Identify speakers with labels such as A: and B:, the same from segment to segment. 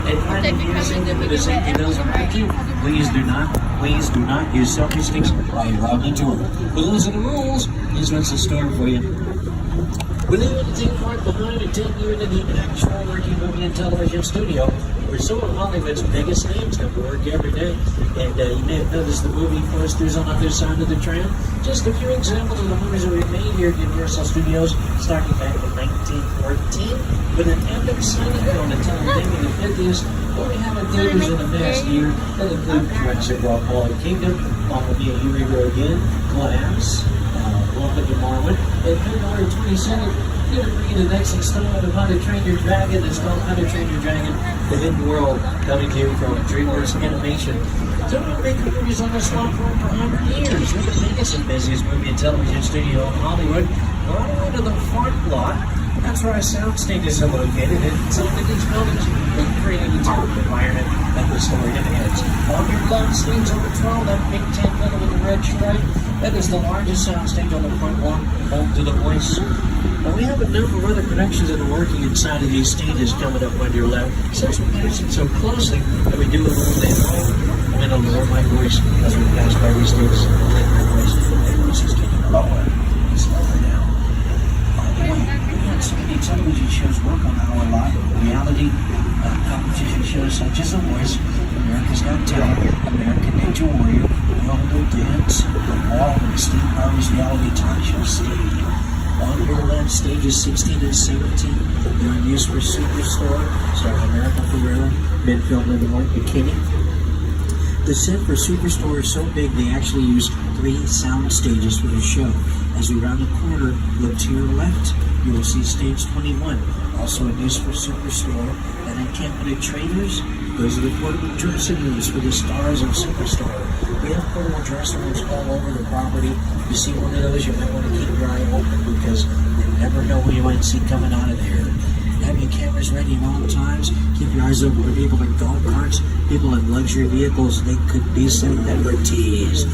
A: And finally, using them in a safety bells around you. Please do not use selfie sticks while you're out the tour. But those are the rules. Here's what's in store for you. We leave you to take part behind and take you into the actual working movie and television studio, where some of Hollywood's biggest names come to work every day. And you may have noticed the movie posters on the other side of the tram. Just a few examples of the movies that we've made here at Universal Studios, starting back in 1914, with an epic silent film to tell the in the 50s. What we have in theaters in the past year that include Jurassic World: Fallen Kingdom, Mamma Mia, Here We Go Again, Glass, Welcome to Marwood, and February 22nd, we're going to bring you the next installment of How to Train Your Dragon. It's called How to Train Your Dragon: The Hidden World, coming to you from DreamWorks Animation. So we've been making movies on this lot for over 100 years. We're the biggest and busiest movie and television studio in Hollywood. We're all the way to the front lot. That's where our sound stages are located, and inside of these buildings, we're creating a type of environment that the story demands. On your left, stage over 12, that big tent metal with the red stripe, that is the largest sound stage on the front wall, home to the voice. And we have a number of other productions that are working inside of these stages coming up on your left. Since we pass it so closely, that we do a little bit and I'll lower my voice as we pass by these stages. I'll let my voice, is getting lower. Slower now. By the way, we had so many television shows work on our lot. Reality competition shows such as The Voice, America's Got Talent, American Ninja Warrior, World of Dance, The Wall, and Steve Harvey's reality talk show Steve. On your left, stages 16 and 17, they're in use for Superstore, starring America Ferrera, been filmed in the white bikini. The set for Superstore is so big they actually use 3 sound stages for the show. As we round the corner, look to your left, you will see stage 21, also in use for Superstore. And in Camping at Traders, those are the portable dressing rooms for the stars of Superstore. We have portable dressing rooms all over the property. If you see one of those, you might want to keep your eye open because you never know who you might see coming out of there. Have your cameras ready at all times. Keep your eyes open for people in golf carts, people in luxury vehicles. They could be celebrities.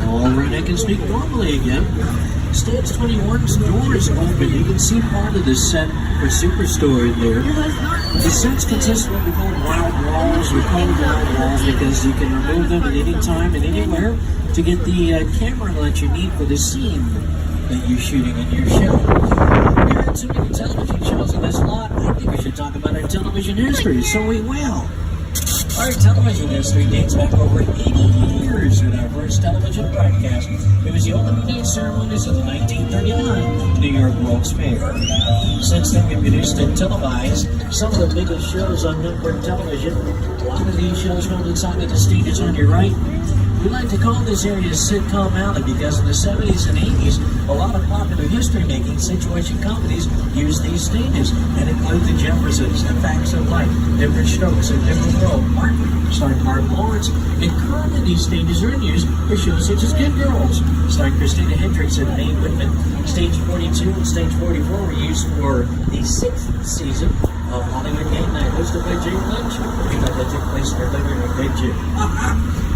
A: All right, I can speak normally again. Stage 21's doors open. You can see part of the set for Superstore in there. The sets consist of what we call wild walls. We call them wild walls because you can remove them at any time and anywhere to get the camera that you need for the scene that you're shooting in your show. We've had so many television shows in this lot, I think we should talk about our television history, so we will. Our television history dates back over 80 years with our first television broadcast. It was the opening ceremonies of the 1939 New York World's Fair. Since then, we've produced and televised some of the biggest shows on network television. A lot of these shows filmed inside of the stages on your right. We like to call this area Sitcom Alley because in the 70s and 80s, a lot of popular history-making situation comedies use these stages and include The Jeffersons, The Facts of Life, Different Strokes, and Different World, Martin, starring Martin Lawrence, and currently these stages are in use for shows such as Good Girls, starring Christina Hendricks and Mae Whitman. Stage 42 and Stage 44 were used for the 6th season of Hollywood Game Night, hosted by Jay Lynch. We thought that took place in our living room, didn't you?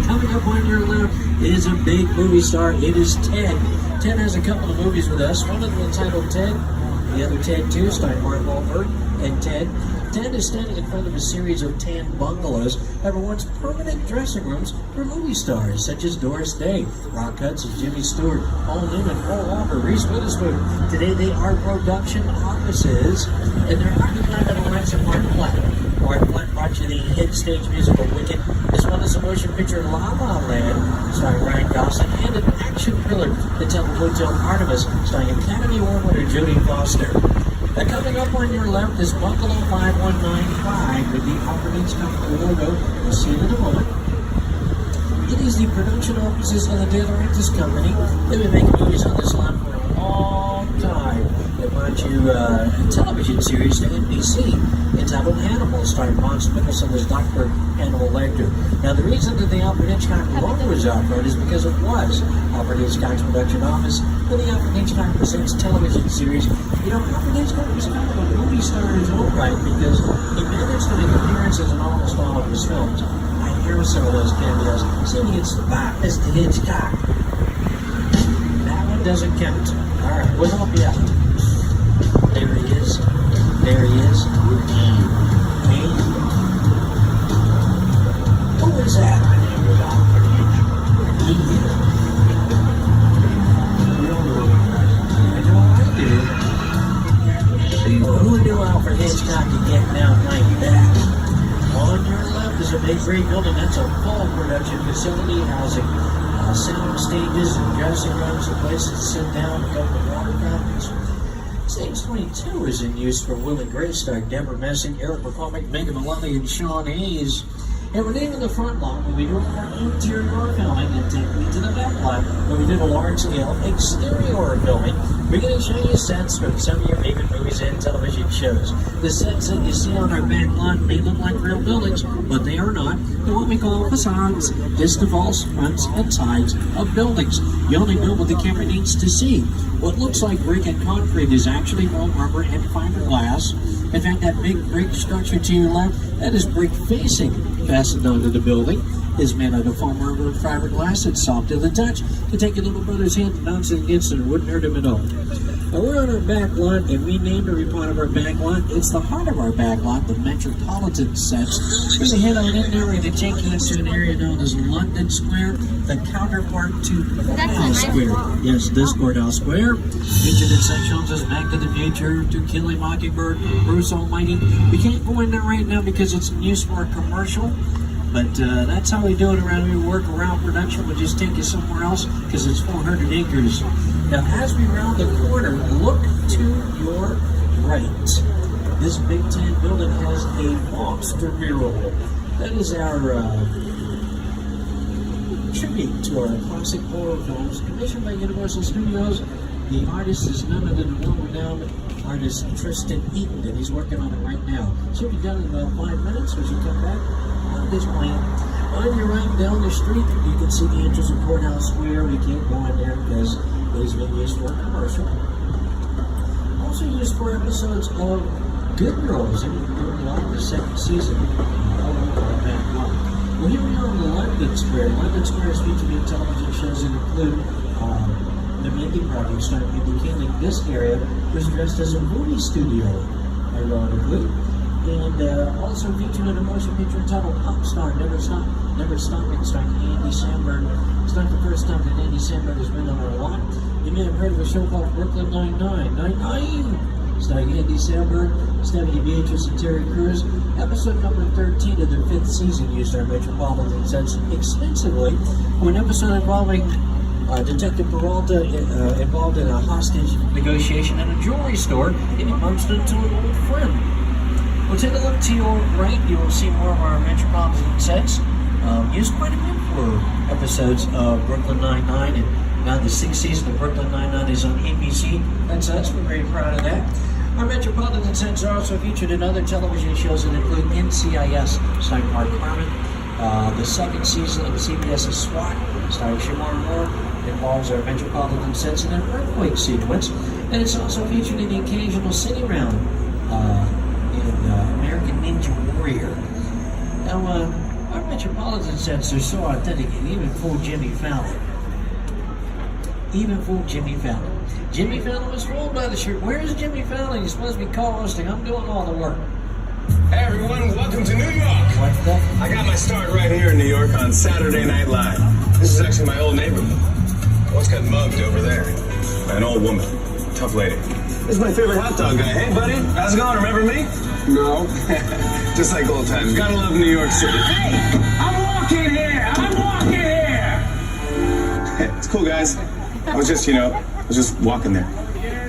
A: Coming up on your left is a big movie star. It is Ted. Ted has a couple of movies with us. One of them entitled Ted, the other Ted 2, starring Mark Wahlberg and Ted. Ted is standing in front of a series of tan bungalows that were once permanent dressing rooms for movie stars such as Doris Day, Rock Hudson, Jimmy Stewart, Paul Newman, Paul Walker, Reese Witherspoon. Today they are production offices, and they're occupied by the likes of Mark Platt. Mark Platt brought you the hit stage musical Wicked, as well as the motion picture La La Land, starring Ryan Gosling, and an action thriller, The Temple Hotel Artemis, starring Academy Award winner Jodie Foster. Now coming up on your left is Bungalow 5195 with the Albertines Company logo. You'll see it in a moment. It is the production offices of the De Laurentiis Company. They've been making movies on this lot for a long time. They brought you a television series to NBC entitled Hannibal, starring Mads Mikkelsen as Dr. Hannibal Lecter. Now, the reason that the Alfred Hitchcock logo was out front is because it was Alfred Hitchcock's production office for the Alfred Hitchcock Presents television series. You know, Alfred Hitchcock was kind of a movie star in his own right because he managed to make appearances in almost all of his films. I hear some of those cameos. See when he gets the back. Mr. Hitchcock. That one doesn't count. All right, we'll help you out. There he is. Hitchcock to get down like that. On your left is a big gray building. That's a full production facility housing sound stages and dressing rooms and places to sit down, a couple of water fountains. Stage 22 is in use for Will and Grace star Deborah Messing, Eric McCormick, Megan Mullally, and Sean Hayes. And we're leaving the front lot where we do our interior filming and take me to the back lot where we did a large-scale exterior filming. We're going to show you sets from some of your favorite movies and television shows. The sets that you see on our back lot may look like real buildings, but they are not. They're what we call facades, just the false fronts and sides of buildings. You only know what the camera needs to see. What looks like brick and concrete is actually foam rubber and fiberglass. In fact, that big brick structure to your left, that is brick facing, fastened onto the building, is made out of foam rubber and fiberglass. It's soft to the touch. To take your little brother's hand and bounce it against it, it wouldn't hurt him at all. Now we're on our back lot, and we named every part of our back lot. It's the heart of our back lot, the Metropolitan sets. We're going to head on in there. We're going to take you into an area known as London Square, the counterpart to Courthouse Square. Yes, this Courthouse Square. Featured in sections as Back to the Future, To Kill a Mockingbird, Bruce Almighty. We can't go in there right now because it's in use for a commercial. But that's how we do it around here. We work around production. We'll just take you somewhere else because it's 400 acres. Now, as we round the corner, look to your right. This Big Ten building has a monster mural. That is our tribute to our classic horror films, commissioned by Universal Studios. The artist is none other than world-renowned artist Tristan Eaton, and he's working on it right now. Should be done in about 5 minutes, so as you come back on this plane. On your right down the street, you can see the entrance of Courthouse Square. We can't go in there because it has been used for a commercial. Also used for episodes of Good Girls, and during a lot of the second season of our back lot. Well, here we are in London Square. London Square is featured in television shows that include The Mindy Project, starring Mindy Kaling. This area was dressed as a movie studio, ironically. And also featured in a motion picture entitled Pop Star, Never Stopping, starring Andy Samberg. It's not the first time that Andy Samberg has been on our lot. You may have heard of a show called Brooklyn Nine-Nine. Starring Andy Samberg, Stephanie Beatrice, and Terry Crews. Episode number 13 of the 5th season used our Metropolitan sets extensively. An episode involving Detective Peralta involved in a hostage negotiation at a jewelry store, and he bumps into an old friend. We'll take a look to your right. You will see more of our Metropolitan sets. Used quite a bit for episodes of Brooklyn Nine-Nine, and now the 6th season of Brooklyn Nine-Nine is on ABC. That's us. We're very proud of that. Our Metropolitan sets are also featured in other television shows that include NCIS, starring Mark Harmon. The 2nd season of CBS's SWAT, starring Shemar Moore, involves our Metropolitan sets in an earthquake sequence. And it's also featured in the occasional city round in American Ninja Warrior. Now, our Metropolitan sets are so authentic and even fool Jimmy Fallon. Jimmy Fallon was fooled by the shirt. Where's Jimmy Fallon? He's supposed to be co-hosting. I'm doing all the work.
B: Hey everyone, welcome to New York.
A: What's that?
B: I got my start right here in New York on Saturday Night Live. This is actually my old neighborhood. I once got mugged over there by an old woman. Tough lady. This is my favorite hot dog guy. Hey buddy, how's it going? Remember me? No. Just like old times. Gotta love New York City. Hey, I'm walking here. It's cool guys. I was just walking there.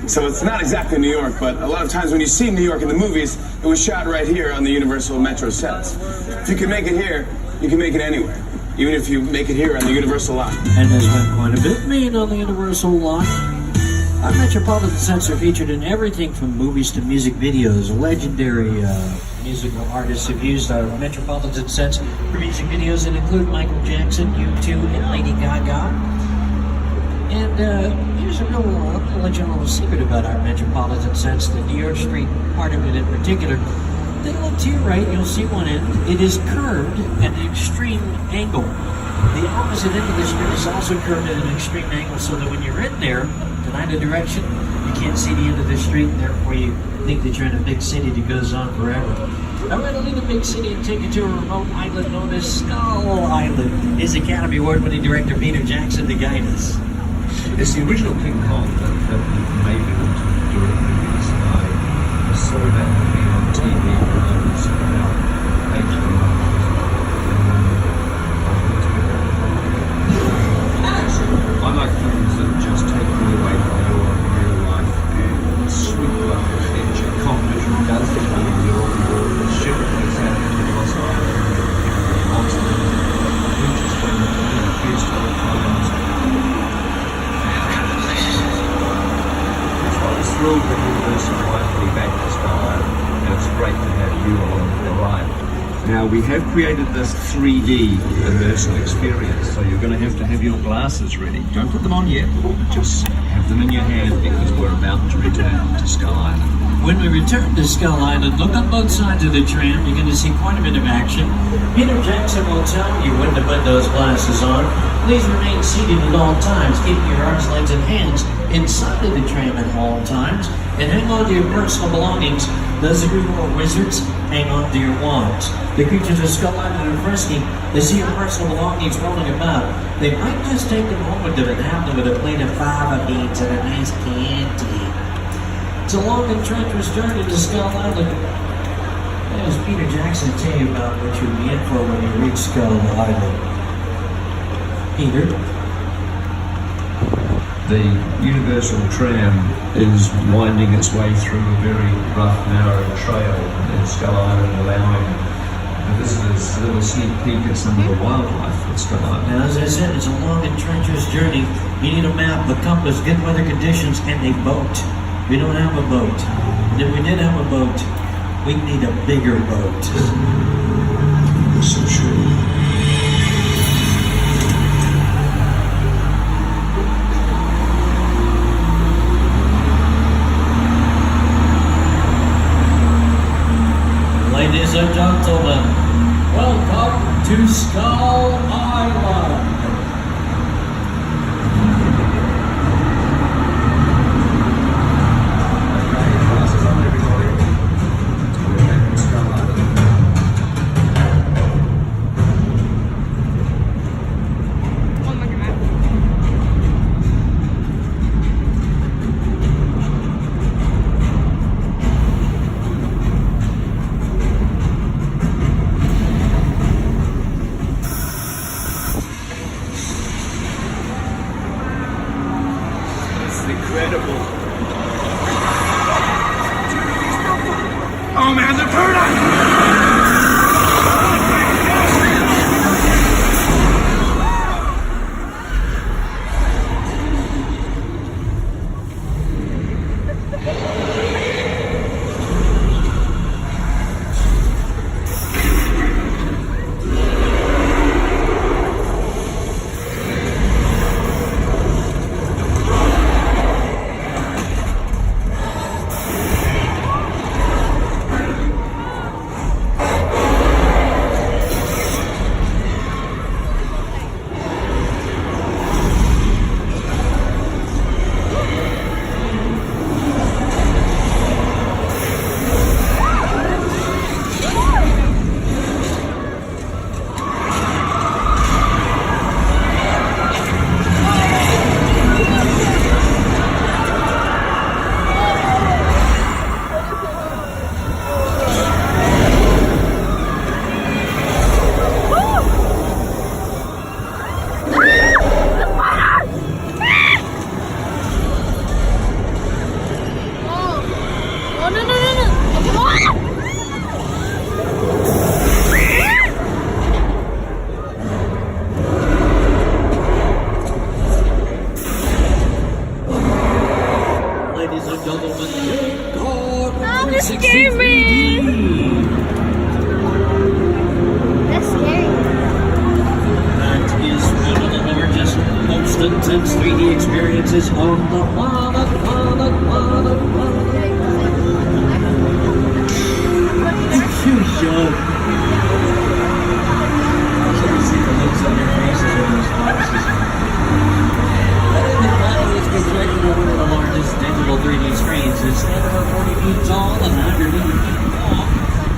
B: So it's not exactly New York, but a lot of times when you see New York in the movies, it was shot right here on the Universal Metro sets. If you can make it here, you can make it anywhere. Even if you make it here on the Universal lot.
A: And there's been quite a bit made on the Universal lot. Our Metropolitan sets are featured in everything from movies to music videos. Legendary musical artists have used our Metropolitan sets for music videos that include Michael Jackson, U2, and Lady Gaga. And here's a real, I'll let you know a secret about our Metropolitan sets, the New York Street part of it in particular. Take a look to your right, you'll see one end. It is curved at an extreme angle. The opposite end of the street is also curved at an extreme angle, so that when you're in there, to neither direction, you can't see the end of the street, and therefore you think that you're in a big city that goes on forever. I'm going to leave a big city and take you to a remote island known as Skull Island. His Academy Award-winning director Peter Jackson to guide us.
C: It's the original King Kong that maybe wanted to do in the movies. I saw that movie on safely back to Skull Island, and it's great to have you along for the ride. Now, we have created this 3D immersive experience, so you're going to have your glasses ready. Don't put them on yet, just have them in your hand because we're about to return to Skull Island.
A: When we return to Skull Island, look on both sides of the tram. You're going to see quite a bit of action. Peter Jackson will tell you when to put those glasses on. Please remain seated at all times, keeping your arms, legs, and hands inside of the tram at all times. And hang on to your personal belongings. Those of you who are wizards, hang on to your wands. The creatures of Skull Island are frisky. They see your personal belongings rolling about. They might just take a moment to have them with a plate of fava beans and a nice candy. It's a long and treacherous journey to Skull Island. As Peter Jackson tell you about what you'll be in for when you reach Skull Island. Peter?
C: The Universal Tram is winding its way through a very rough, narrow trail in Skull Island, allowing the visitors a little sneak peek at some of the wildlife at Skull Island.
A: Now, as I said, it's a long and treacherous journey. You need a map, a compass, good weather conditions, and a boat. We don't have a boat. And if we did have a boat, we'd need a bigger boat.
C: That's so true.
A: Ladies and gentlemen, welcome to Skull Island.
B: Incredible. Oh man, the turtle!
D: scared me. That's scary.
A: That is one of the largest, most intense 3D experiences on the planet. It's huge, John. So you see the looks on your faces in those glasses. It's projected on one of the largest digital 3D screens. It's 40 feet tall and 180 feet long,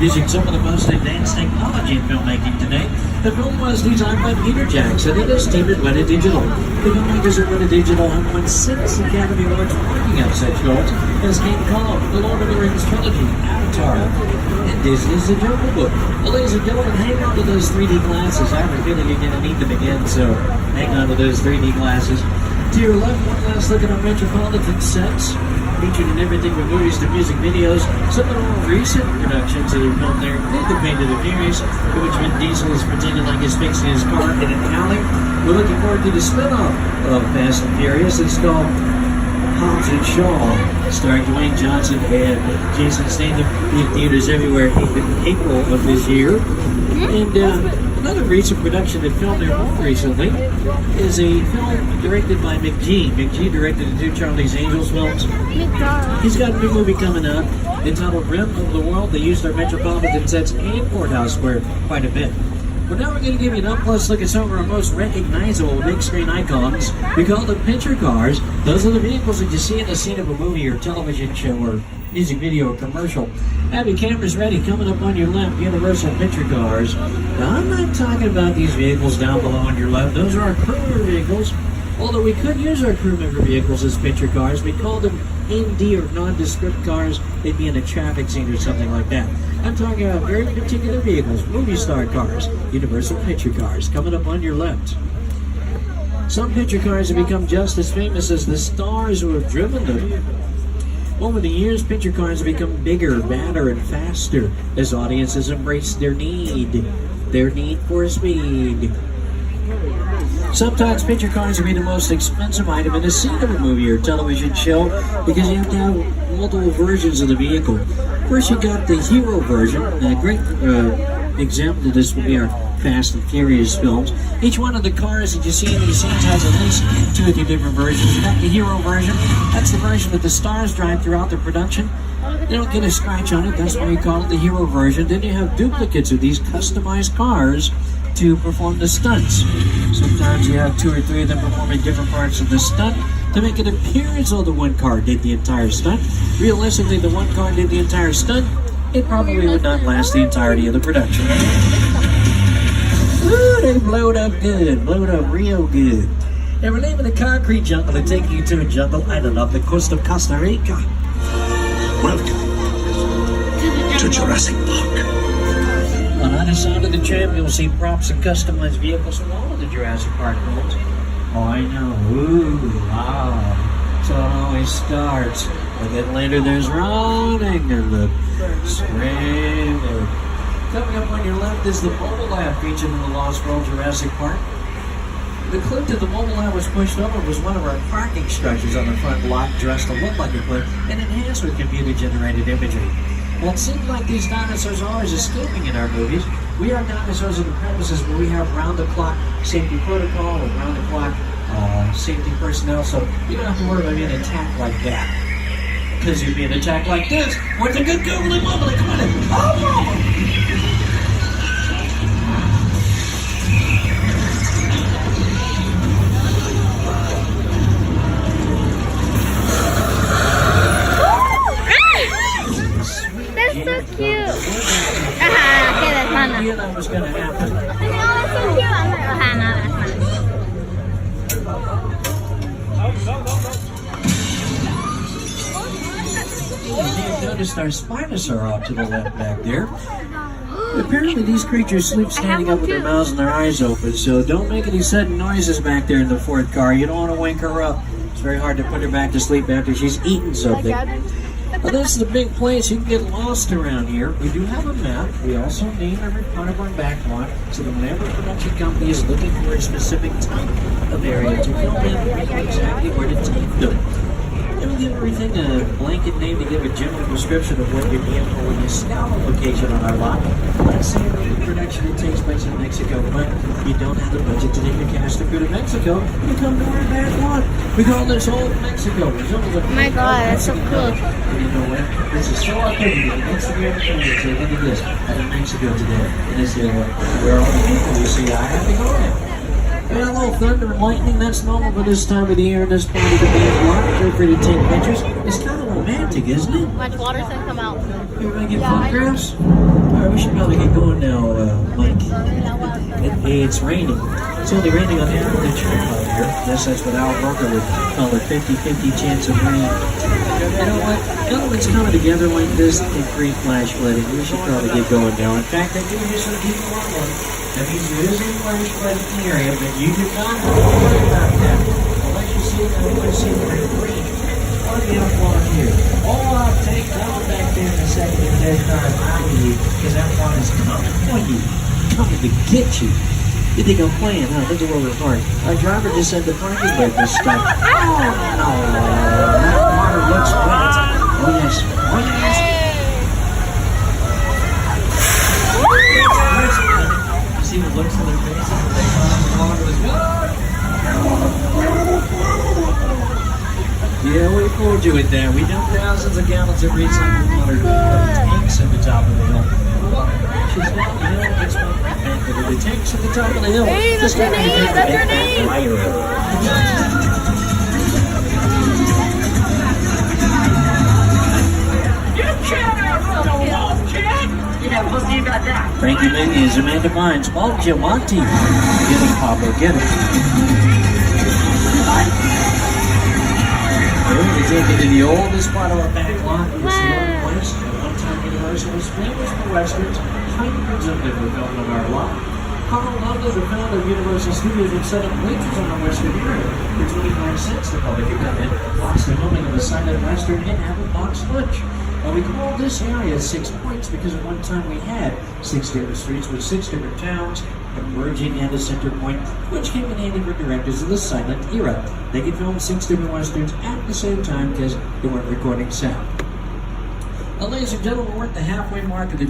A: using some of the most advanced technology in filmmaking today. The film was designed by Peter Jackson and is teamed at Weta Digital. The filmmakers at Weta Digital have won 6 Academy Awards for working on such films as King Kong, The Lord of the Rings trilogy, Avatar, and Disney's The Jungle Book. Well, ladies and gentlemen, hang on to those 3D glasses. I have a feeling you're going to need them again, so hang on to those 3D glasses. To your left, one last look at our Metropolitan sets, featured in everything from movies to music videos. Some of the more recent productions that are filmed there include The Fate of the Furious, in which Vin Diesel is pretending like he's fixing his car in an alley. We're looking forward to the spin-off of Fast and Furious. It's called Hobbs and Shaw, starring Dwayne Johnson and Jason Statham, in theaters everywhere in April of this year. And another recent production that filmed there more recently is a film directed by McG. McG directed the two Charlie's Angels films. He's got a new movie coming out entitled Rim of the World. They used our metropolitan sets and Courthouse Square quite a bit. But now we're going to give you an up-close look at some of our most recognizable big-screen icons. We call them picture cars. Those are the vehicles that you see in the scene of a movie or television show or music video or commercial. Have your cameras ready. Coming up on your left, Universal Picture Cars. Now, I'm not talking about these vehicles down below on your left. Those are our crew member vehicles. Although we could use our crew member vehicles as picture cars, we call them ND or nondescript cars. They'd be in a traffic scene or something like that. I'm talking about very particular vehicles, movie star cars, Universal Picture Cars, coming up on your left. Some picture cars have become just as famous as the stars who have driven them. Over the years, picture cars have become bigger, badder, and faster as audiences embrace their need for speed. Sometimes picture cars will be the most expensive item in the scene of a movie or television show because you have to have multiple versions of the vehicle. First, you got the hero version. A great example of this would be our Fast and Furious films. Each one of the cars that you see in these scenes has at least 2 or 3 different versions. You got the hero version. That's the version that the stars drive throughout the production. They don't get a scratch on it. That's why you call it the hero version. Then you have duplicates of these customized cars to perform the stunts. Sometimes you have 2 or 3 of them performing different parts of the stunt to make it appear as though the one car did the entire stunt. Realistically, the one car did the entire stunt. It probably would not last the entirety of the production. Ooh, they blowed up good, blowed up real good. And we're leaving the concrete jungle and taking you to a jungle island off the coast of Costa Rica.
E: Welcome to Jurassic Park.
A: On either side of the tram, you'll see props and customized vehicles from all of the Jurassic Park films. Oh, I know. Ooh, wow. So it always starts. But then later there's running and the screaming. Coming up on your left is the mobile lab featured in the Lost World Jurassic Park. The clip that the mobile lab was pushed over was one of our parking structures on the front lot dressed to look like a clip and enhanced with computer-generated imagery. Well, it seems like these dinosaurs are always escaping in our movies. We have dinosaurs in the premises where we have round-the-clock safety protocol and round-the-clock safety personnel, so you don't have to worry about being attacked like that. Because you're being attacked like this with a good googly wobbly. Come on in. Oh!
D: That's so cute. Okay, that's
A: I
D: Hannah.
A: knew that was going to happen.
D: No, that's so cute. I'm like, oh, Hannah, that's Hannah.
A: You may have noticed our Spinosaur off to the left back there. Apparently these creatures sleep standing up with their mouths and their eyes open, so don't make any sudden noises back there in the Ford car. You don't want to wake her up. It's very hard to put her back to sleep after she's eaten something. Well, this is a big place. You can get lost around here. We do have a map. We also name every part of our back lot so that whenever a production company is looking for a specific type of area to film in, we know exactly where to take them. And we give everything a blanket name to give a general description of what you're in for when you scout a location on our lot. Let's say that the production that takes place in Mexico, but you don't have the budget to take your cast and crew to Mexico, you come to our back lot. We call this Old Mexico.
D: Oh my god, that's so cool.
A: And you know what? This is so authentic. Instagram fans say, look at this. I'm in Mexico today. And they say, well, where are all the people you see? I have to go now. And a little thunder and lightning, that's normal for this time of the year in this part of the day's lot. Feel free to take pictures. It's kind of romantic, isn't it?
D: Watch Waterson come out.
A: Everybody get photographs? Alright, we should probably get going now, Mike. It's raining. It's only raining on the end of the trip out here. That's what Al Roker would call a 50-50 chance of rain. You know what? Elements coming together like this can create flash flooding. We should probably get going now. In fact, I do hear some people on one. That means there is a flash flood in the area, but you do not have to worry about that. Unless you see that one scene very green. Or the other one here. All I'll take down back there in a second and dead car out of you, because that one is coming for you. Coming to get you. You think I'm playing, huh? That's where we're parked. Our driver just said the parking brake was stuck. Oh, no. That water looks wet. Oh, yes. Oh, yes. You see the looks on their faces when they thought the water was good? Yeah, we fooled you with that. We dumped thousands of gallons of recycled water tanks at the top of the hill. She's down the hill, gets one back into the tanks at the top of the hill.
D: Hey, that's your name! That's your name!
A: Frankie Minnie is Amanda Bynes. Oh, Giamatti. Get him, Pablo, get him. We're taking to the oldest part of our back lot. It's the old place. At one time, Universal was famous for westerns. Hundreds of them were filmed on our lot. Carl Loveless, the founder of Universal Studios, would set up bleachers on the western area. For 25 cents, the public could come in, watch the filming of a silent western, and have a box lunch. Well, we called this area 6 Points because at one time we had 6 different streets with 6 different towns converging at a center point, which came in handy for directors of the silent era. They could film 6 different westerns at the same time because they weren't recording sound. Well, ladies and gentlemen, we're at the halfway mark of the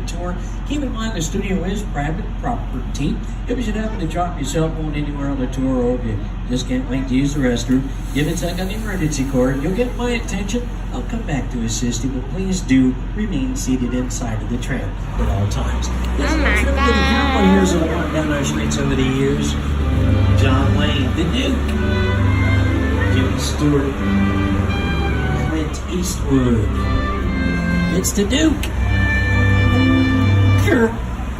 A: tour. Keep in mind the studio is private property. If you should happen to drop your cell phone anywhere on the tour or if you just can't wait to use the restroom, give it on the emergency cord. You'll get my attention. I'll come back to assist you, but please do remain seated inside of the tram at all times.
D: Oh my God.
A: Here's a walk down our streets over the years. John Wayne, the Duke, Jimmy Stewart, Clint Eastwood. It's the Duke. Kirk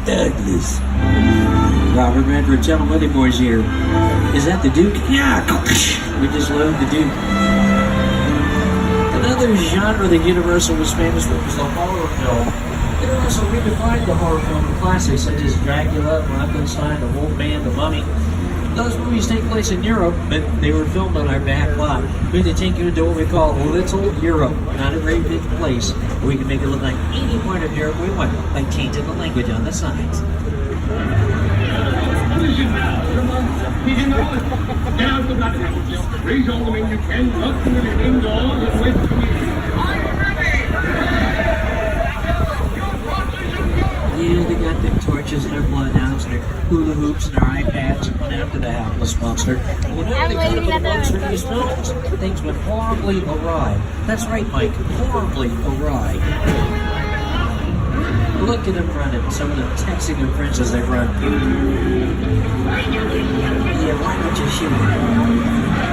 A: Douglas. Robert Redford, tell him what the boys here. Is that the Duke? Yeah. We just love the Duke. Another genre that Universal was famous for was the horror film. They also redefined the horror film classics such as Dracula, Frankenstein, The Wolfman, The Mummy. Those movies take place in Europe, but they were filmed on our back lot. We had to take you into what we call Little Europe, not a very big place. We can make it look like any part of Europe we want by changing the language on the signs.
F: Raise all the men you can, lock them indoors and wait for me.
A: Yeah, they got their torches and their bloodhounds and their hula hoops and their iPads and went after the hapless monster. And whenever they cut up the bugs for these films, things went horribly awry. That's right, Mike, horribly awry. Look at them running, some of them texting their friends as they run. Yeah, why don't you shoot him?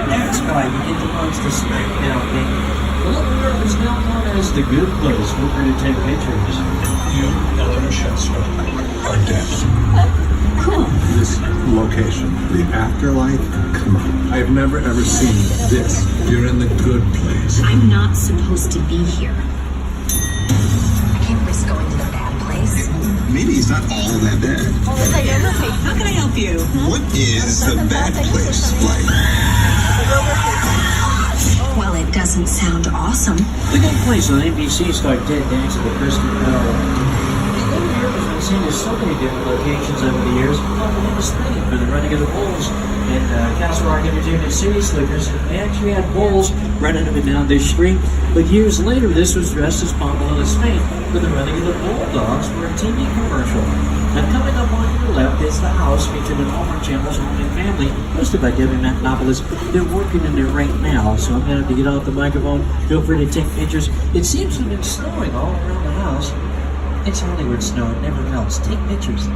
A: That's why you get the monster smackdown thing. The Little Europe is now known as the good place for to take pictures.
E: You, Eleanor Shellstrop, are dead. This location, the afterlife, come on. I've never ever seen this. You're in the good place.
G: I'm not supposed to be here. I can't risk going to the bad place.
E: Maybe he's not all that bad.
G: How can I help you?
E: What is the bad place like?
G: Well, it doesn't sound awesome.
A: The good place on NBC starred Ted Danson to Kristen Bell. Little Europe has been seen in so many different locations over the years. It was Spain for the running of the bulls and Castle Rock Entertainment City Slickers. They actually had bulls running up and down this street. But years later, this was dressed as Pomelo in Spain for the running of the Bulldogs for a TV commercial. Now, coming up on your left is the house featured in Hallmark Channel's Home and Family, hosted by Debbie Matenopoulos. They're working in there right now, so I'm going to have to get off the microphone. Feel free to take pictures. It seems to have been snowing all around the house. It's Hollywood snow. It never melts. Take pictures.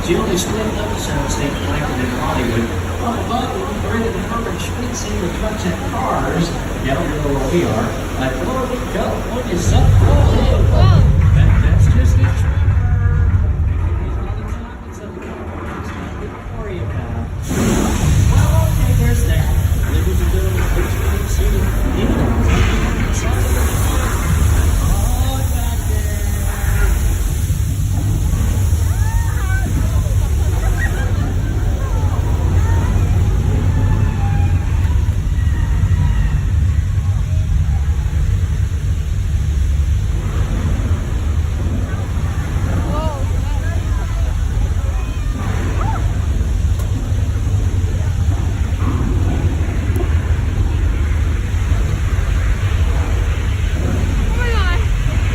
A: She only split another soundstage like in Hollywood. Up above, we're in the urban street scene with trucks and cars. Down below where we are, Northern California's up.
D: Whoa.
A: That's just it. Well, okay, there's that. Ladies and gentlemen, please come and see the back there.
D: Oh my god.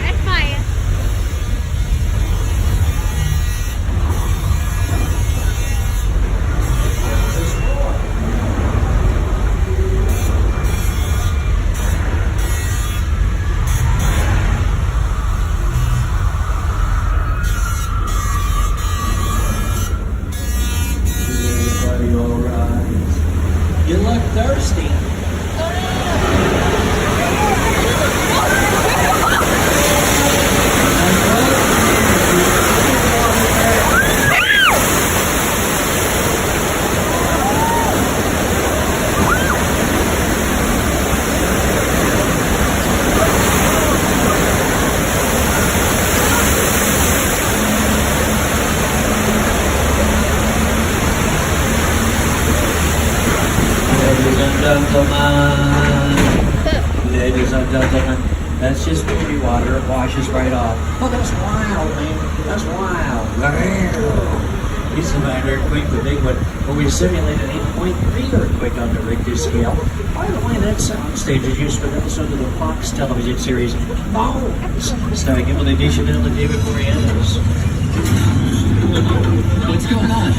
D: That's fire.
A: Everybody all right? You look thirsty. Ladies and gentlemen, that's just baby water. It washes right off. Oh, that's wild, man. That's wild. He's a minor earthquake, the big one, where we simulated an 8.3 earthquake on the Richter scale. By the way, that soundstage is used for an episode of the Fox television series Bones, starring Emily Deschanel and David Boreanaz. What's going on?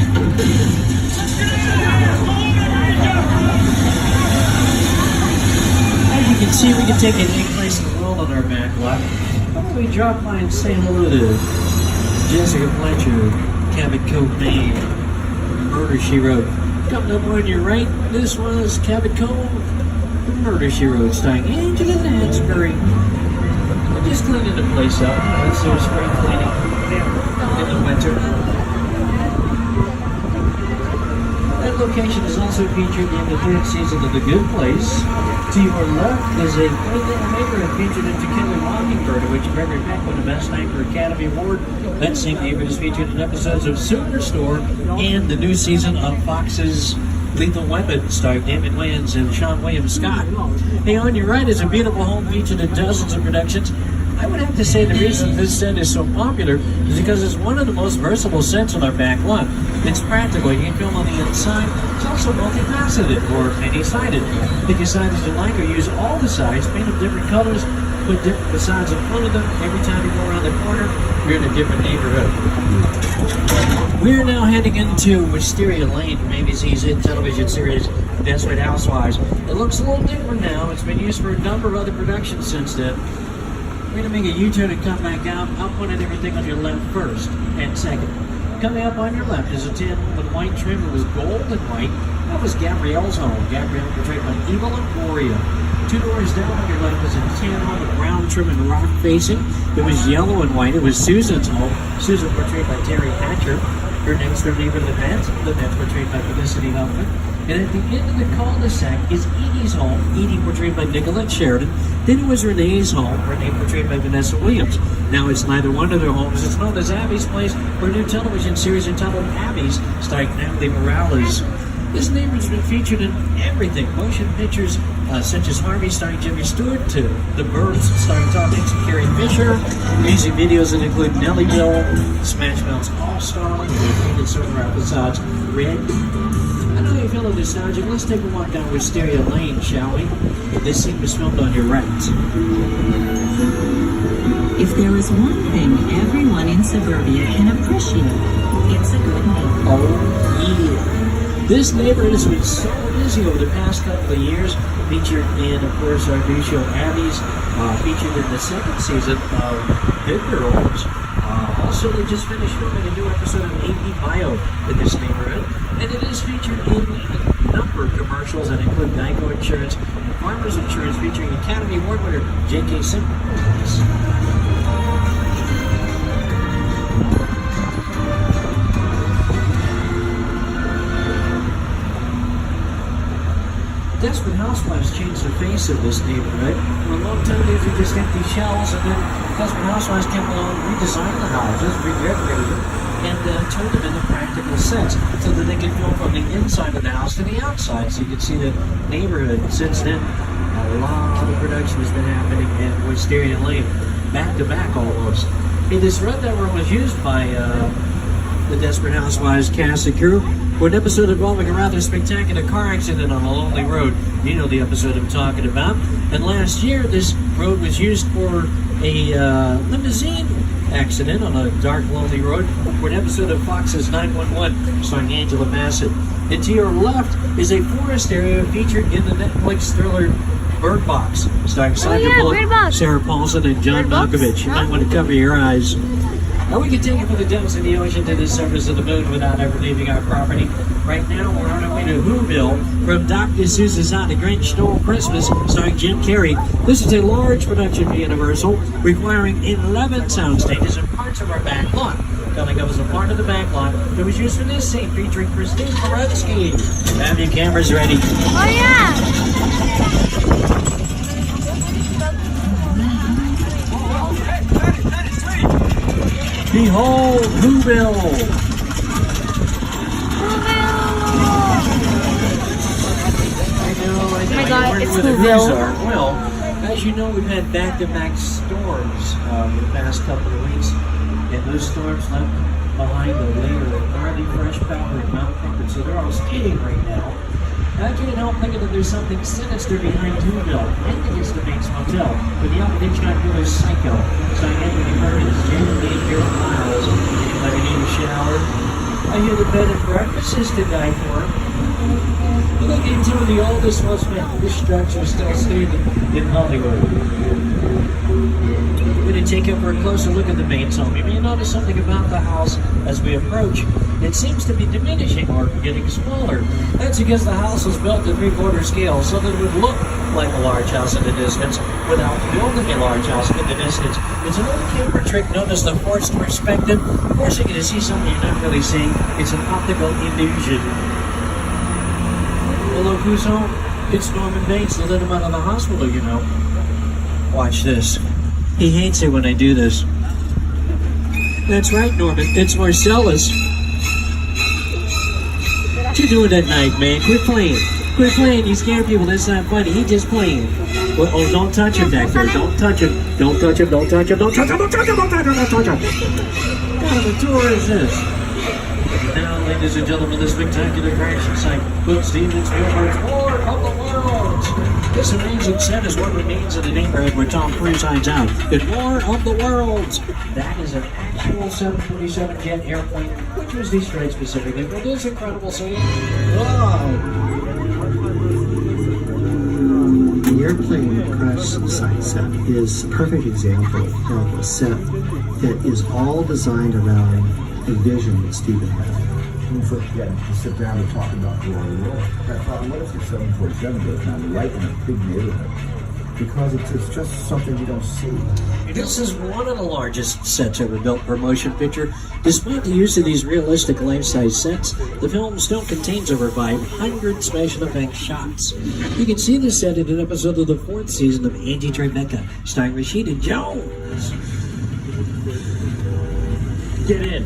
A: As you can see, we can take any place in the world on our back lot. How about we drop by and say hello to Jessica Fletcher, Cabot Cove, Maine, Murder, She Wrote. Coming up on your right, this was Cabot Cove, Murder, She Wrote, starring Angela Lansbury. We're just cleaning the place up. Let's do a spring cleaning in the winter. That location is also featured in the third season of The Good Place. To your left is a great little neighborhood featured in To Kill a Mockingbird, in which Gregory Peck won the Best Actor Academy Award. That same neighborhood is featured in episodes of Superstore and the new season of Fox's Lethal Weapon, starring Damon Wayans and Sean William Scott. Hey, on your right is a beautiful home featured in dozens of productions. I would have to say the reason this set is so popular is because it's one of the most versatile sets on our back lot. It's practical, you can film on the inside. It's also multifaceted or many-sided. Pick a side that you like or use all the sides, paint them different colors, put different facades in front of them. Every time you go around the corner, you're in a different neighborhood. We're now heading into Wisteria Lane from ABC's hit television series Desperate Housewives. It looks a little different now. It's been used for a number of other productions since then. We're going to make a U-turn and come back out. I'll point at everything on your left first and second. Coming up on your left is a tin home with white trim. It was gold and white. That was Gabrielle's home. Gabrielle portrayed by Eva Longoria. 2 doors down on your left is a tan home with brown trim and rock facing. It was yellow and white. It was Susan's home. Susan portrayed by Terry Hatcher. Her next door neighbor, Lynette portrayed by Felicity Huffman. And at the end of the cul-de-sac is Edie's home, Edie portrayed by Nicolette Sheridan. Then it was Renee's home, Renee portrayed by Vanessa Williams. Now it's neither one of their homes. It's known as Abby's Place, for a new television series entitled Abby's, starring Natalie Morales. This neighborhood's been featured in everything. Motion pictures such as Harvey starring Jimmy Stewart, to The Birds starring Tom Hanks and Carrie Fisher. Music videos that include Nellyville, Smash Mouth's All-Star, and painted certain around facades red. I know you're feeling nostalgic. Let's take a walk down Wisteria Lane, shall we? This scene was filmed on your right.
H: If there is one thing everyone in suburbia can appreciate, it's a good neighbor.
A: Oh, yeah. This neighborhood has been so busy over the past couple of years, featured in, of course, our new show Abby's, featured in the second season of Good Girls. Also, they just finished filming a new episode of AP Bio in this neighborhood, and it is featured in a number of commercials that include Geico Insurance and Farmers Insurance, featuring Academy Award winner J.K. Simmons. Desperate Housewives changed the face of this neighborhood. For a long time, these were just empty shells, and then Desperate Housewives came along, redesigned the houses, redecorated them, and turned them into practical sets so that they could film from the inside of the house to the outside. So you can see the neighborhood. Since then, a lot of production has been happening in Wisteria Lane, back to back almost. Hey, this red network was used by the Desperate Housewives cast and crew for an episode involving a rather spectacular car accident on a lonely road. You know the episode I'm talking about. And last year, this road was used for a limousine accident on a dark, lonely road for an episode of Fox's 911 starring Angela Bassett. And to your left is a forest area featured in the Netflix thriller Bird Box, starring Sandra
D: Bird
A: Bullock,
D: Box.
A: Sarah Paulson, and John
D: Bird Box?
A: Malkovich. You might want to cover your eyes. Now we can take it from the depths of the ocean to the surface of the moon without ever leaving our property. Right now, we're on our way to Whoville from Dr. Seuss's How the Grinch Stole Christmas, starring Jim Carrey. This is a large production for Universal, requiring 11 sound stages and parts of our back lot. Coming up as a part of the back lot that was used for this scene, featuring Christine Baranski. Have your cameras ready.
D: Oh yeah!
A: Behold, Whoville!
D: Oh my God, it's
A: where the
D: Whoville.
A: Who's are. Well, as you know, we've had back-to-back storms for the past couple of weeks, and those storms left behind a layer of gnarly fresh powder and Mount Crumpet, so they're all skating right now. I can't help thinking that there's something sinister behind Whoville. I think it's the Bates Motel, with the Alfred Hitchcock killer Psycho, starring Anthony Perkins, Jamie Lee, and Gerald Miles. Like I need a shower. I hear the bed and breakfast is to die for. Look into the oldest, most famous structure still standing in Hollywood. We're going to take over a closer look at the Bates home. You may notice something about the house as we approach. It seems to be diminishing or getting smaller. That's because the house was built to 3/4 scale so that it would look like a large house in the distance without building a large house in the distance. It's an old camera trick known as the forced perspective, forcing you to see something you're not really seeing. It's an optical illusion. Hello, who's home? It's Norman Bates. They let him out of the hospital, you know. Watch this. He hates it when I do this. That's right, Norman. It's Marcellus. What you doing that night, man? Quit playing. Quit playing. You scare people. That's not funny. He just playing. Well, oh, don't touch him back there. Don't touch him. Don't touch him. Don't touch him. Don't touch him. Don't touch him. Don't touch him. Don't touch him. What kind of a tour is this? Now, ladies and gentlemen, the spectacular action site puts Steven Spielberg's War of the Worlds. This amazing set is what remains of the neighborhood where Tom Cruise hides out in War of the Worlds. That is an actual 747 jet airplane, which was destroyed specifically for this incredible scene. Wow!
I: The airplane press site set is a perfect example of a set that is all designed around the vision that Steven had.
J: When we first began to sit down and talk about the world, I thought, what if the 747 goes down right in a big neighborhood? Because it's just something you don't see.
A: This is one of the largest sets ever built for a motion picture. Despite the use of these realistic life-size sets, the film still contains over 500 special effects shots. You can see this set in an episode of the 4th season of Angie Tribeca, starring Rashida Jones. Get in.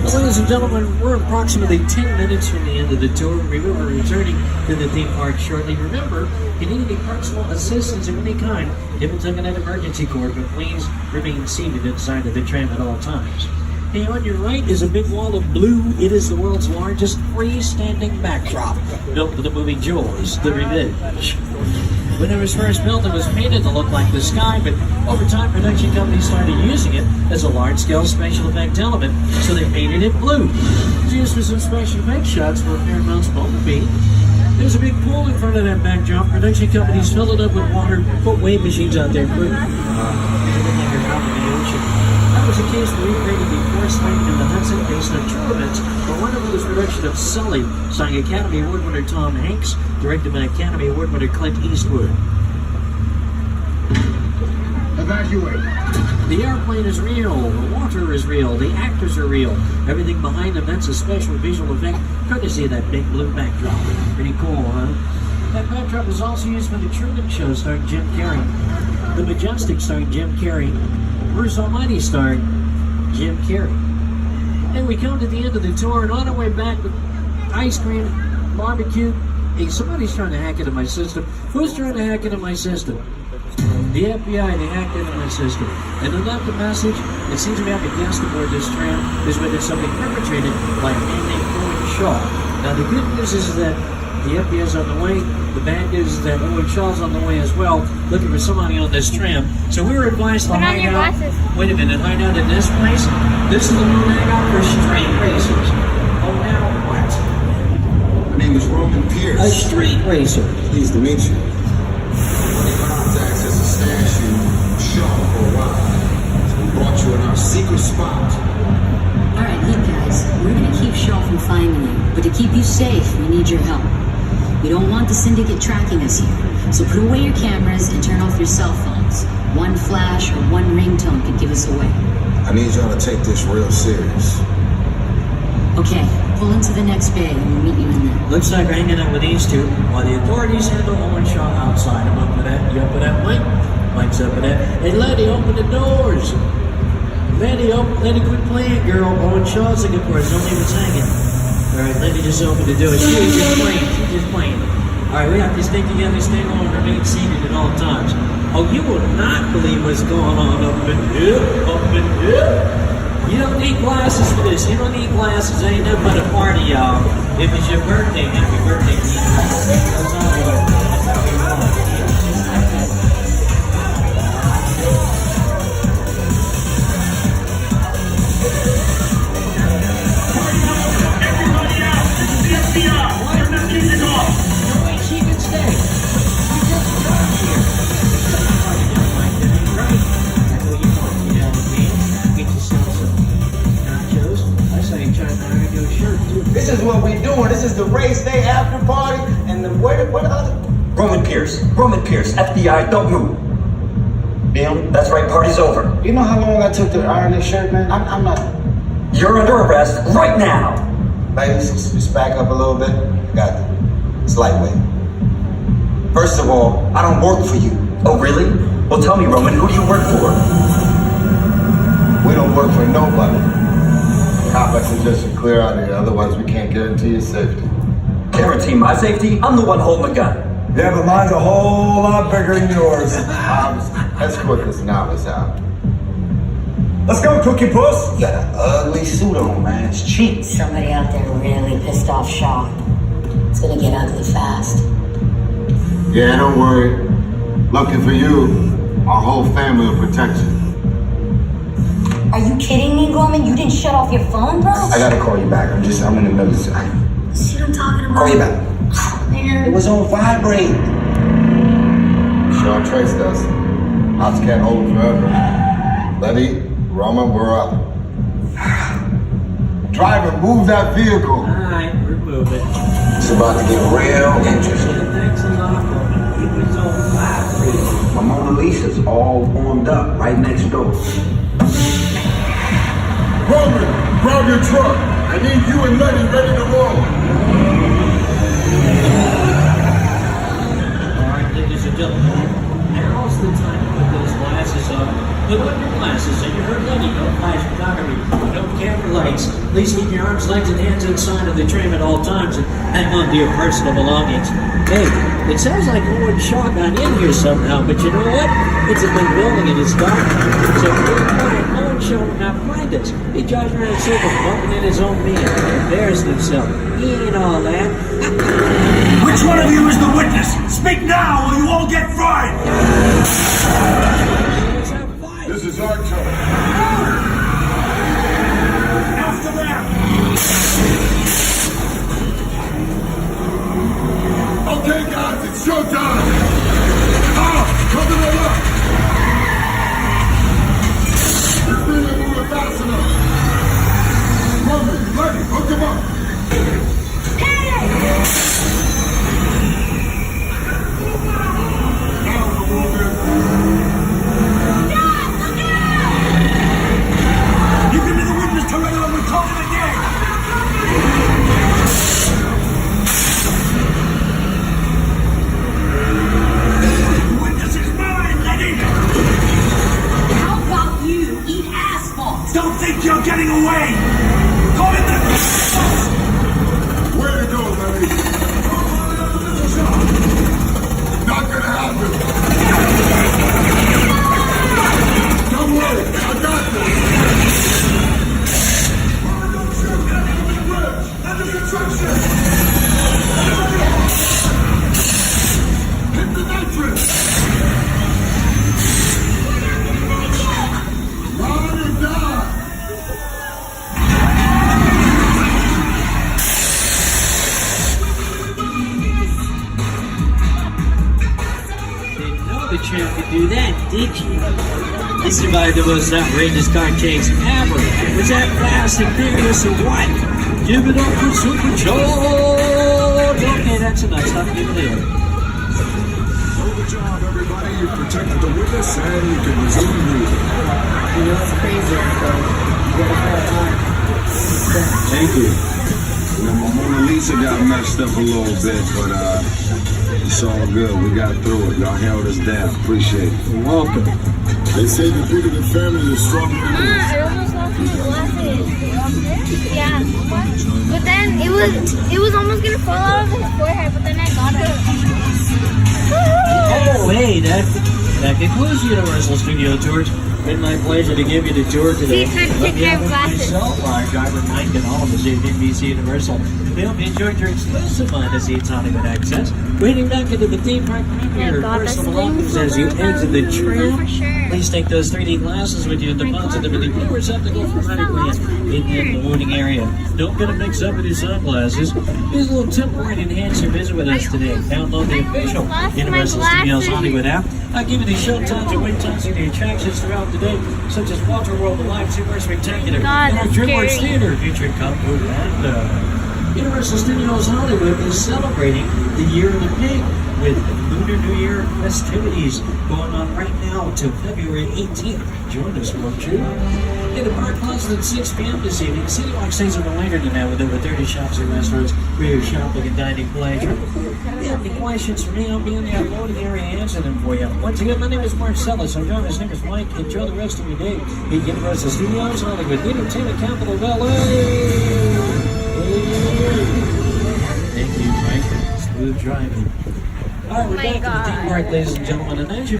A: Well, ladies and gentlemen, we're approximately 10 minutes from the end of the tour. We will be returning to the theme park shortly. Remember, if you need any personal assistance of any kind, Nibble took an emergency cord, but please remain seated inside of the tram at all times. Hey, on your right is a big wall of blue. It is the world's largest freestanding backdrop, built for the movie Jaws: The Revenge. When it was first built, it was painted to look like the sky, but over time, production companies started using it as a large-scale special effect element, so they painted it blue. It was used for some special effect shots for Paramount's Bumblebee. There's a big pool in front of that backdrop. Production companies fill it up with water, put wave machines out there, put That was the case where we created the Force Fight in the Hudson based on true events, but Warner Brothers' production of Sully, starring Academy Award winner Tom Hanks, directed by Academy Award winner Clint Eastwood.
J: Evacuate.
A: The airplane is real, the water is real, the actors are real. Everything behind them, that's a special visual effect, courtesy of that big blue backdrop. Pretty cool, huh? That backdrop was also used for The Truman Show starring Jim Carrey, The Majestic starring Jim Carrey, Bruce Almighty starring Jim Carrey. And we come to the end of the tour, and on our way back with ice cream, barbecue. Hey, somebody's trying to hack into my system. Who's trying to hack into my system? The FBI, they hacked into my system. And they left a message. It seems we have a guest aboard this tram who's witnessed something perpetrated by a man named Owen Shaw. Now, the good news is that the FBI's on the way. The bad news is that Owen Shaw's on the way as well, looking for somebody on this tram. So we were advised to hide out. Wait a minute, hide out in this place? This is the new hangout for street racers. Oh, now what?
E: My name is Roman Pierce.
A: A street racer.
E: Pleased to meet you. Contacts as a stash you Shaw for a while. So we brought you in our secret spot.
G: Alright, look guys, we're gonna keep Shaw from finding you, but to keep you safe, we need your help. We don't want the syndicate tracking us here, so put away your cameras and turn off your cell phones. One flash or one ringtone could give us away.
E: I need y'all to take this real serious.
G: Okay, pull into the next bay and we'll meet you in there.
A: Looks like we're hanging out with these two while the authorities handle Owen Shaw outside. I'm up for that. You up for that, Mike? Mike's up for that. Hey, Letty, open the doors. Letty, quit playing, girl. Owen Shaw's looking for us. Don't leave us hanging. All right, Letty just opened the door. She's just playing. All right, we have to stay together, stay low, and remain seated at all times. Oh, you will not believe what's going on up in here. You don't need glasses for this. You don't need glasses. Ain't nothing but a party, y'all. If it's your birthday, happy birthday to you. That's all we want. That's how we want.
K: This is what we doing. This is the race day after party, and the what other?
L: Roman Pierce, FBI, don't move.
K: Damn.
L: That's right, party's over.
K: You know how long I took to iron this shirt, man? I'm not.
L: You're under arrest right now.
K: Ladies, just back up a little bit. Got it. It's lightweight. First of all, I don't work for you.
L: Oh, really? Well, tell me, Roman, who do you work for?
J: We don't work for nobody. Cop, I suggest you clear out here, otherwise we can't guarantee your safety.
L: Guarantee my safety? I'm the one holding the gun.
J: Yeah, but mine's a whole lot bigger than yours. Escort this novice out. Let's go, Cookie Puss.
K: You got an ugly suit on, man. It's cheap.
G: Somebody out there really pissed off Shaw. It's gonna get ugly fast.
J: Yeah, don't worry. Lucky for you, our whole family will protect you.
G: Are you kidding me, Gorman? You didn't shut off your phone, bro?
K: I gotta call you back. I'm in the middle of something.
G: See what I'm talking about?
K: Call you back.
G: Man.
K: It was on vibrate.
J: Shaw traced us. Ops can't hold him forever. Letty, Roman, we're up. Driver, move that vehicle.
A: All right, we're moving.
K: It's about to get real interesting.
A: Thanks a lot, Roman. It was on fire.
K: My Mona Lisa's all warmed up right next door.
J: Roman, grab your truck. I need you and Letty ready to roll.
A: All right, ladies and gentlemen, now's the time to put those glasses on. Put on your glasses so you heard Letty. No flash photography, no camera lights. Please keep your arms, legs, and hands inside of the tram at all times and hang on to your personal belongings. Hey, it sounds like Owen Shaw got in here somehow, but you know what? It's a big building and it's dark. So if you're quiet, Owen Shaw will not find us. He drives around in circles, bumping in his own van, embarrassing himself. He ain't all that.
L: Which one of you is the witness? Speak now or you won't will get fried!
E: This is our turn.
L: After them!
E: Okay, guys, it's showtime. Come to the left. This thing ain't moving fast enough. Roman, Lenny, hook him up. Now we're moving.
L: You can be the witness to it, or we call it a day! The witness is mine, Lenny!
G: How about you eat asphalt?
L: Don't think you're getting away! Call it the...
E: Way to go, Lenny. Not gonna happen. Don't worry, I got this. Under construction. Hit the nitrous. Ride or die.
A: Didn't know the champ could do that, did you? He survived the most outrageous car chase ever. Was that fast and furious or what? Give it up for Super George! Okay, that's enough. Stop giving it up.
E: Good job, everybody. You protected the witness and you can resume moving.
H: You know, it's crazy. So you gotta
B: Thank you. You know, my Mona Lisa got messed up a little bit, but it's all good. We got through it. Y'all held us down. Appreciate it.
E: You're welcome. They say the bigger the family, the stronger it is.
D: I almost lost my glasses. Yeah. But then it was almost gonna fall out of his forehead, but then I got it.
A: Oh, hey, that concludes Universal Studio Tours. Been my pleasure to give you the tour today.
D: See, it's time to take care of glasses.
A: Myself, our driver Mike, and all of us here at NBC Universal. We hope you enjoyed your exclusive behind-the-scenes Hollywood access. Waiting back into the theme park premiere personal belongings as you exit the tram. Please take those 3D glasses with you and deposit them in the blue receptacle automatically in the loading area. Don't get them mixed up with your sunglasses. Here's a little tip where to enhance your visit with us today. Download the official Universal Studios Hollywood app. I'll give you the show times and wait times and the attractions throughout the day, such as Walter World, the Live Super Spectacular, and the DreamWorks Theater featuring Kung Fu Panda. Universal Studios Hollywood is celebrating the Year of the Pig with Lunar New Year festivities going on right now until February 18th. Join us, won't you? In the park closes at 6 p.m. this evening. City Walk stays open later tonight with over 30 shops and restaurants for your shopping and dining pleasure. If you have any questions for me, I'll be in the uploading area and answer them for you. Once again, my name is Marcellus. I'm joined. His name is Mike. Enjoy the rest of your day at Universal Studios Hollywood, the entertainment capital of LA. Thank you, Mike. Smooth driving. All right, we're back to the theme park, ladies and gentlemen, and as you